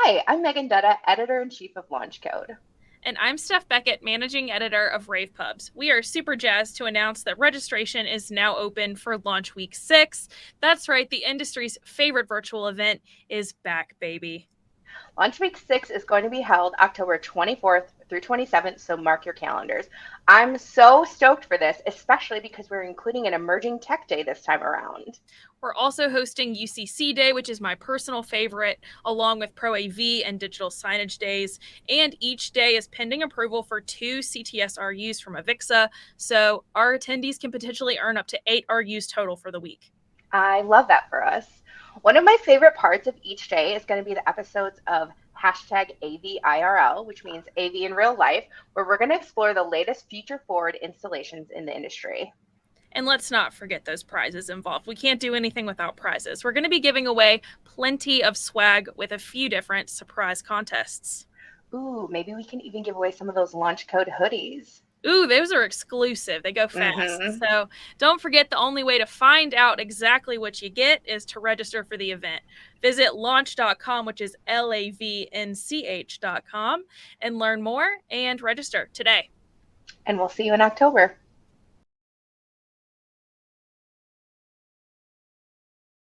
Hi, I'm Megan Dutta, Editor-in-Chief of Launch Code. And I'm Steph Beckett, Managing Editor of rAVe Pubs. We are super jazzed to announce that registration is now open for Launch Week 6. That's right, the industry's favorite virtual event is back, baby. Launch Week 6 is going to be held October 24th through 27th, so mark your calendars. I'm so stoked for this, especially because we're including an emerging tech day this time around. We're also hosting UCC Day, which is my personal favorite, along with Pro AV and Digital Signage Days. And each day is pending approval for 2 CTS RUs from Avixa, so our attendees can potentially earn up to 8 RUs total for the week. I love that for us. One of my favorite parts of each day is going to be the episodes of #AVIRL, which means AV in real life, where we're going to explore the latest future forward installations in the industry. And let's not forget those prizes involved. We can't do anything without prizes. We're going to be giving away plenty of swag with a few different surprise contests. Ooh, maybe we can even give away some of those launch code hoodies. Ooh, those are exclusive. They go fast. Mm-hmm. So don't forget, the only way to find out exactly what you get is to register for the event. Visit launch.com, which is LAVNCH.com, and learn more and register today. And we'll see you in October.